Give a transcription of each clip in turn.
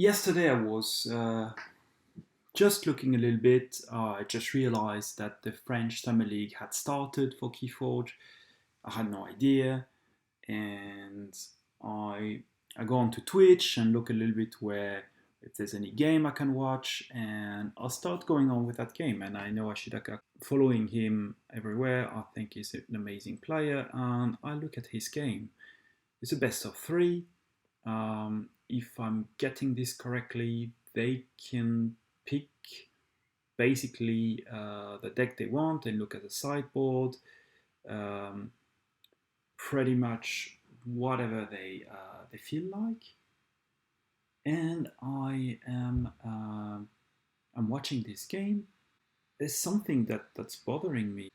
Yesterday I was just looking a little bit. I just realized that the French Summer League had started for Keyforge. I had no idea, and I I go on to Twitch and look a little bit where if there's any game I can watch, and I'll start going on with that game. And I know Ashitaka, following him everywhere. I think he's an amazing player, and I look at his game. It's a best of three. If I'm getting this correctly, they can pick basically the deck they want and look at the sideboard, um, pretty much whatever they feel like. And I'm watching this game. There's something that's bothering me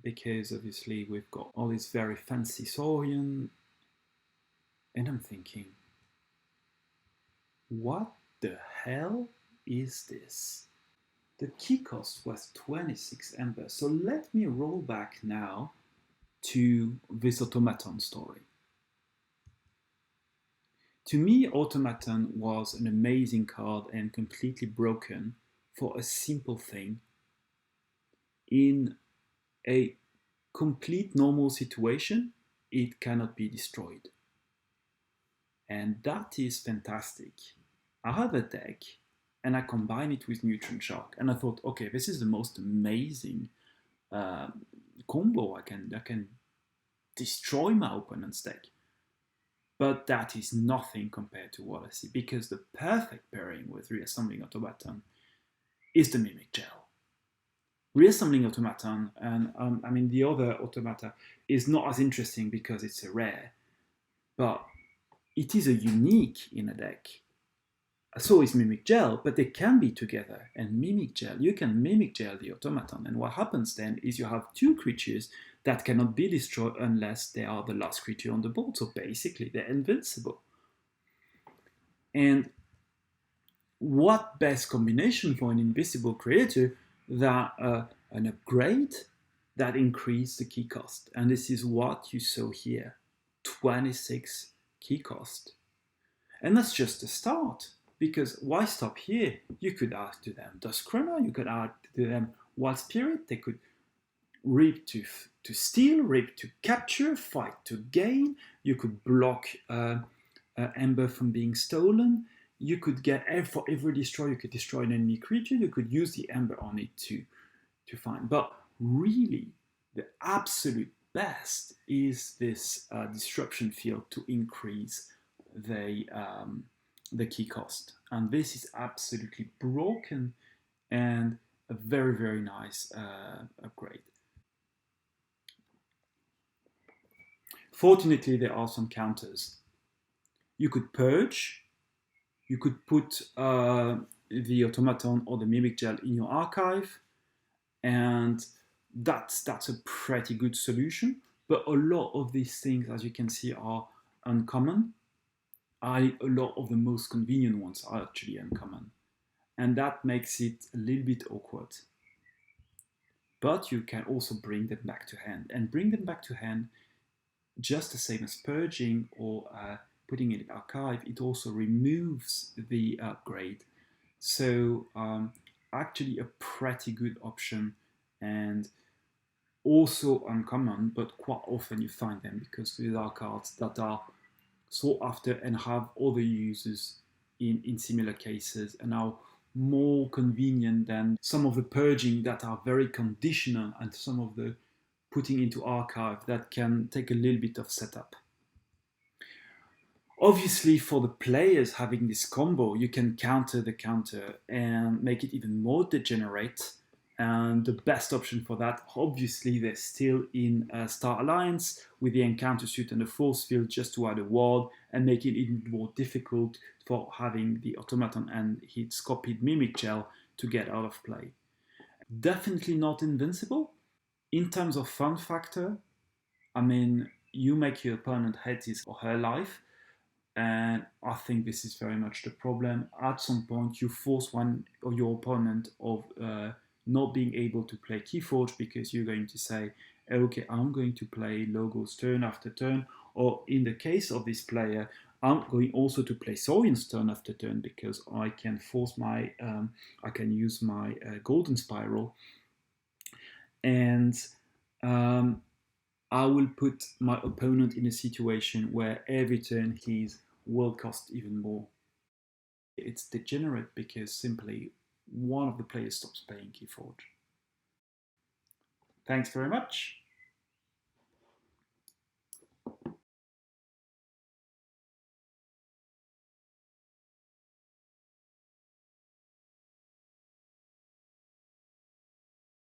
because obviously we've got all this very fancy Saurian, and I'm thinking, what the hell is this? The key cost was 26 Ember. So let me roll back now to this Automaton story. To me, Automaton was an amazing card and completely broken for a simple thing. In a complete normal situation, it cannot be destroyed. And that is fantastic. I have a deck and I combine it with Neutron Shark, and I thought, okay, this is the most amazing combo. I can destroy my opponent's deck. But that is nothing compared to what I see, because the perfect pairing with Reassembling Automaton is the Mimic Gel. Reassembling Automaton, and the other automata, is not as interesting because it's a rare, but it is a unique in a deck. So is Mimic Gel, but they can be together. And Mimic Gel, you can Mimic Gel the Automaton, and what happens then is you have two creatures that cannot be destroyed unless they are the last creature on the board. So basically, they're invincible. And what best combination for an invisible creature than an upgrade that increases the key cost? And this is what you saw here, 26 key cost. And that's just the start, because why stop here? You could add to them Duskrunner, you could add to them Wild Spirit, they could Reap to steal, Reap to capture, Fight to gain, you could block Ember from being stolen, you could get, for every destroy, you could destroy an enemy creature, you could use the Ember on it to find. But really, the absolute best is this disruption field to increase the key cost. And this is absolutely broken and a very, very nice upgrade. Fortunately, there are some counters. You could purge, you could put the Automaton or the Mimic Gel in your archive, and that's a pretty good solution. But a lot of these things, as you can see, are uncommon. A lot of the most convenient ones are actually uncommon. And that makes it a little bit awkward. But you can also bring them back to hand. And bring them back to hand, just the same as purging or putting it in archive, it also removes the upgrade. So actually a pretty good option, and also uncommon, but quite often you find them because these are cards that are sought after and have other uses in similar cases, and are more convenient than some of the purging that are very conditional, and some of the putting into archive that can take a little bit of setup. Obviously, for the players having this combo, you can counter the counter and make it even more degenerate. And the best option for that, obviously, they're still in Star Alliance with the Encounter Suit and the Force Field, just to add a ward and make it even more difficult for having the Automaton and its copied Mimic Gel to get out of play. Definitely not invincible. In terms of fun factor, you make your opponent hate his or her life, and I think this is very much the problem. At some point, you force one of your opponent of not being able to play Keyforge because you're going to say, okay, I'm going to play logos turn after turn, or in the case of this player, I'm going also to play Saurian's turn after turn because I can force my, I can use my golden spiral, and I will put my opponent in a situation where every turn his will cost even more. It's degenerate because simply one of the players stops playing Keyforge. Thanks very much.